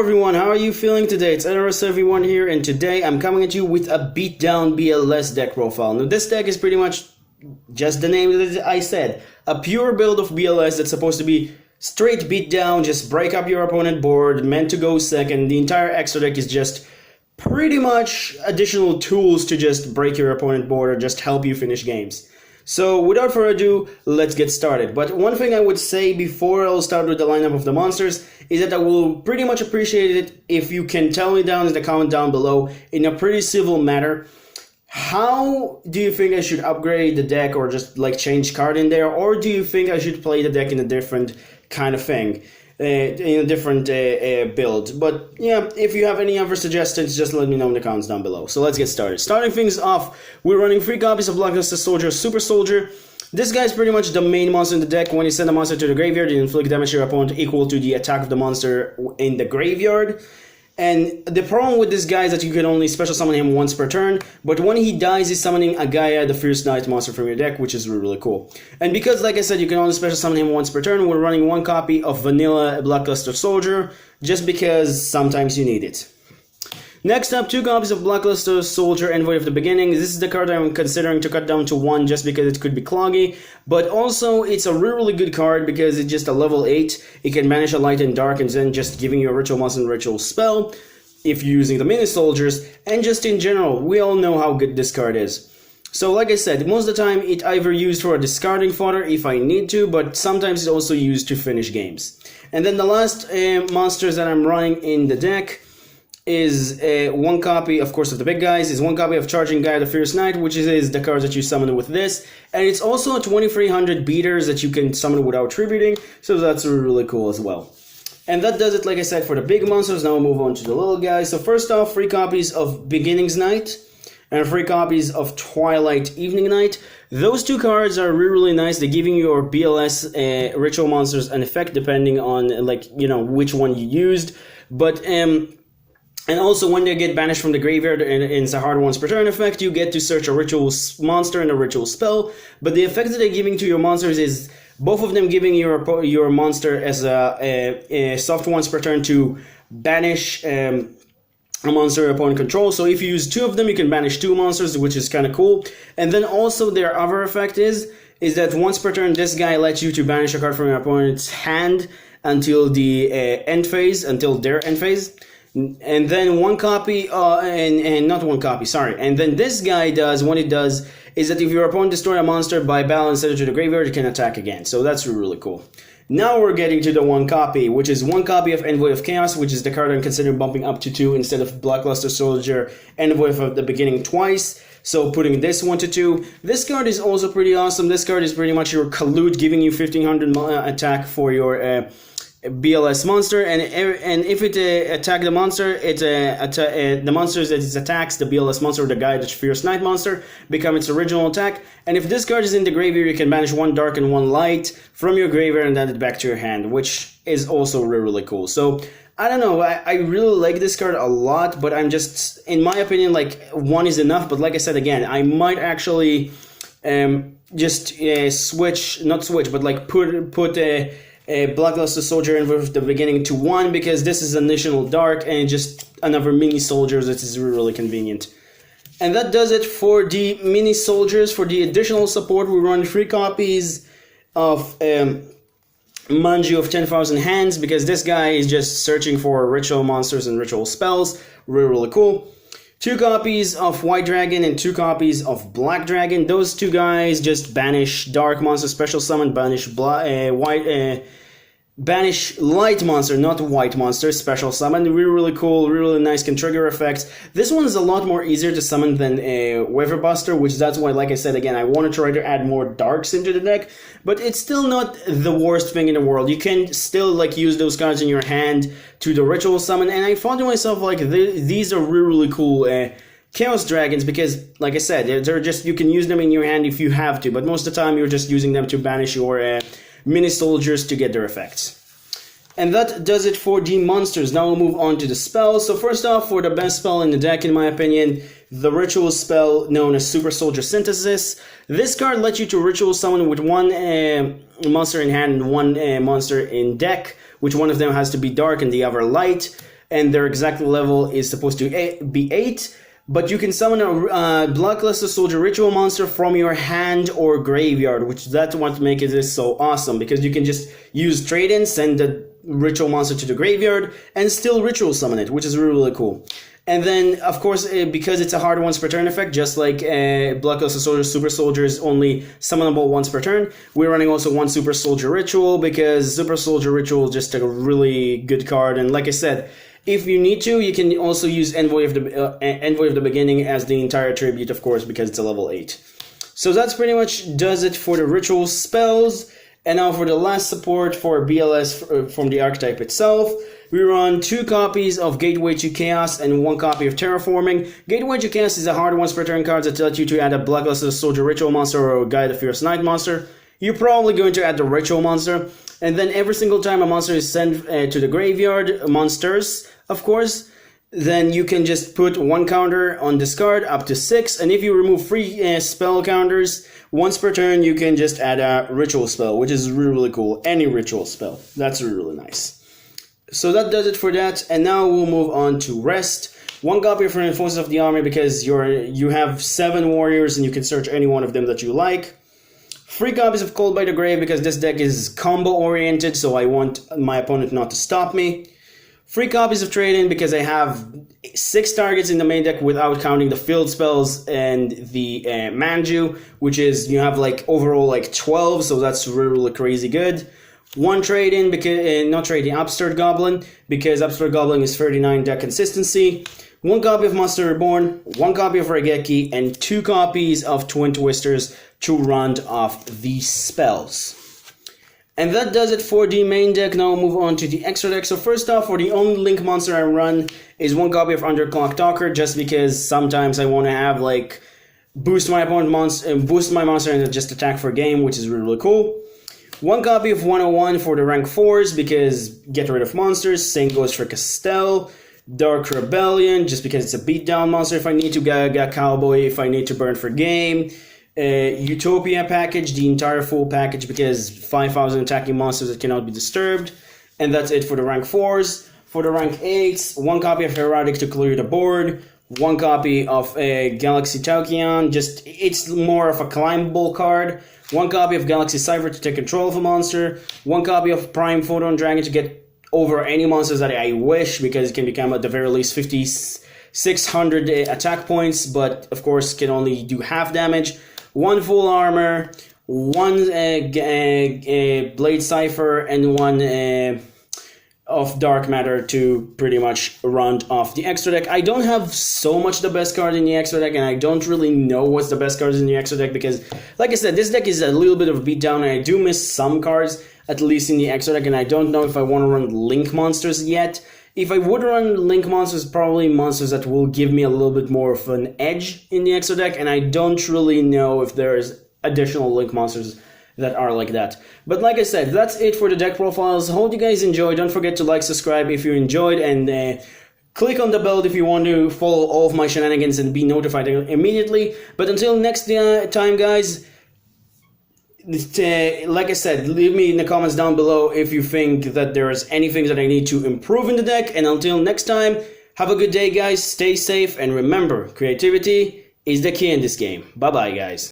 everyone, how are you feeling today? It's NRS everyone here, and today I'm coming at you with a beatdown BLS deck profile. Now this deck is pretty much just the name that I said, a pure build of BLS that's supposed to be straight beatdown, just break up your opponent board, meant to go second. The entire extra deck is just pretty much additional tools to just break your opponent board or just help you finish games. So without further ado, let's get started. But one thing I would say before I'll start with the lineup of the monsters is that I will pretty much appreciate it if you can tell me down in the comment down below in a pretty civil manner, how do you think I should upgrade the deck or just like change card in there, or do you think I should play the deck in a different kind of thing, in a different build? But yeah, if you have any other suggestions, just let me know in the comments down below. So let's get started. Starting things off, we're running 3 copies of Blacklisted Soldier Super Soldier. This guy is pretty much the main monster in the deck. When you send a monster to the graveyard, you inflict damage to your opponent equal to the attack of the monster in the graveyard. And the problem with this guy is that you can only special summon him once per turn, but when he dies, he's summoning a Gaia, the Fierce Knight monster from your deck, which is really cool. And because, like I said, you can only special summon him once per turn, we're running 1 copy of Vanilla Blackluster Soldier, just because sometimes you need it. Next up, 2 copies of Blackluster Soldier, Envoy of the Beginning. This is the card I'm considering to cut down to 1 just because it could be cloggy, but also it's a really good card because it's just a level 8. It can banish a light and dark and then just giving you a ritual monster and ritual spell if you're using the mini soldiers, and just in general, we all know how good this card is. So like I said, most of the time it either used for a discarding fodder if I need to, but sometimes it's also used to finish games. And then the last monsters that I'm running in the deck is 1 copy, of course, of the big guys, is 1 copy of Charging Gaia the Fierce Knight, which is the cards that you summon with this, and it's also a 2300 beaters that you can summon without tributing, so that's really cool as well. And that does it, like I said, for the big monsters. Now we'll move on to the little guys. So first off, 3 copies of Beginning's Night, and 3 copies of Twilight Evening Night. Those 2 cards are really nice. They're giving your BLS ritual monsters an effect depending on, like, you know, which one you used, but and also, when they get banished from the graveyard and it's a hard once per turn effect, you get to search a ritual monster and a ritual spell. But the effect that they're giving to your monsters is both of them giving your monster as a soft once per turn to banish a monster your opponent controls. So if you use 2 of them, you can banish 2 monsters, which is kind of cool. And then also their other effect is that once per turn, this guy lets you to banish a card from your opponent's hand until the end phase, until their end phase. And then 1 copy, and not 1 copy, sorry. And then this guy does, what it does, is that if your opponent destroys a monster by battle and send it to the graveyard, you can attack again. So that's really cool. Now we're getting to the 1 copy, which is 1 copy of Envoy of Chaos, which is the card I'm considering bumping up to 2 instead of Blackluster Soldier, Envoy of the Beginning twice. So putting this 1 to 2. This card is also pretty awesome. This card is pretty much your Collude, giving you 1500 attack for your BLS monster, and if it attack the monster, the monsters that it attacks, the BLS monster or the guy, the Fierce Knight monster, become its original attack. And if this card is in the graveyard, you can banish 1 dark and 1 light from your graveyard and add it back to your hand, which is also really cool. So I don't know, I really like this card a lot, but I'm just, in my opinion, like 1 is enough. But like I said again, I might actually just but like put a Blackluster Soldier in with the Beginning to 1, because this is additional dark and just another mini soldiers that is really convenient. And that does it for the mini soldiers. For the additional support, we run 3 copies of Manju of 10,000 Hands, because this guy is just searching for ritual monsters and ritual spells. Really cool. 2 copies of White Dragon and 2 copies of Black Dragon. Those 2 guys just banish dark monster, special summon, banish light monster, not white monster, special summon. Really cool, really nice, can trigger effects. This one is a lot more easier to summon than Weatherbuster, which that's why, like I said again, I want to try to add more darks into the deck, but it's still not the worst thing in the world. You can still like use those cards in your hand to the ritual summon, and I thought to myself, like, these are really cool Chaos Dragons, because, like I said, they're just, you can use them in your hand if you have to, but most of the time you're just using them to banish your mini soldiers to get their effects. And that does it for the monsters. Now we'll move on to the spells. So first off, for the best spell in the deck, in my opinion, the ritual spell known as Super Soldier Synthesis. This card lets you to ritual summon with 1 monster in hand and 1 monster in deck, which one of them has to be dark and the other light. and their exact level is supposed to be 8. But you can summon a Bloodluster Soldier Ritual monster from your hand or graveyard, which that's what makes this so awesome, because you can just use trade-in, send the ritual monster to the graveyard, and still ritual summon it, which is really, really cool. And then, of course, because it's a hard once per turn effect, just like Bloodluster Soldier Super Soldier is only summonable once per turn, we're running also one Super Soldier Ritual, because Super Soldier Ritual is just a really good card, and like I said, if you need to, you can also use Envoy of the Beginning as the entire tribute, of course, because it's a level 8. So that's pretty much does it for the ritual spells. And now for the last support for BLS from the archetype itself, we run 2 copies of Gateway to Chaos and 1 copy of Terraforming. Gateway to Chaos is a hard once per turn card that tells you to add a Bloodluster Soldier Ritual monster or a Guy the Fierce Knight monster. You're probably going to add the Ritual monster. And then every single time a monster is sent to the graveyard, monsters, of course, then you can just put 1 counter on this card up to 6. And if you remove free spell counters, once per turn, you can just add a ritual spell, which is really, really cool. Any ritual spell. That's really, really nice. So that does it for that. And now we'll move on to rest. 1 copy for Enforcers of the Army because you have 7 warriors and you can search any one of them that you like. 3 copies of Called by the Grave because this deck is combo oriented, so I want my opponent not to stop me. 3 copies of Trade-In because I have 6 targets in the main deck without counting the field spells and the Manju, which is, you have like overall like 12, so that's really, really crazy good. 1 Trade-In, because not Trade-In, Upstart Goblin, because Upstart Goblin is 39 deck consistency. 1 copy of Monster Reborn, 1 copy of Regeki, and 2 copies of Twin Twisters to round off these spells. And that does it for the main deck. Now we'll move on to the extra deck. So first off, for the only Link monster I run is 1 copy of Underclock Talker, just because sometimes I want to have like boost my monster and just attack for a game, which is really, really cool. 1 copy of 101 for the rank 4s because get rid of monsters. Same goes for Castell. Dark Rebellion, just because it's a beatdown monster if I need to, get Cowboy if I need to burn for game. Utopia package, the entire full package because 5,000 attacking monsters that cannot be disturbed. And that's it for the rank 4s. For the rank 8s, 1 copy of Herodic to clear the board. 1 copy of Galaxy Taukion, just it's more of a climbable card. 1 copy of Galaxy Cypher to take control of a monster. 1 copy of Prime Photon Dragon to get over any monsters that I wish, because it can become at the very least 5,600 attack points, but of course can only do half damage. 1 full armor, 1 Blade Cypher, and 1 of Dark Matter to pretty much round off the extra deck. I don't have so much the best card in the extra deck, and I don't really know what's the best cards in the extra deck, because like I said, this deck is a little bit of a beatdown, and I do miss some cards, at least in the extra deck, and I don't know if I want to run Link monsters yet. If I would run Link monsters, probably monsters that will give me a little bit more of an edge in the extra deck, and I don't really know if there's additional Link monsters that are like that. But like I said, that's it for the deck profiles. Hope you guys enjoyed. Don't forget to like, subscribe if you enjoyed, and click on the bell if you want to follow all of my shenanigans and be notified immediately. But until next time, guys, like I said, leave me in the comments down below if you think that there is anything that I need to improve in the deck. And until next time, have a good day, guys. Stay safe, and remember, creativity is the key in this game. Bye-bye, guys.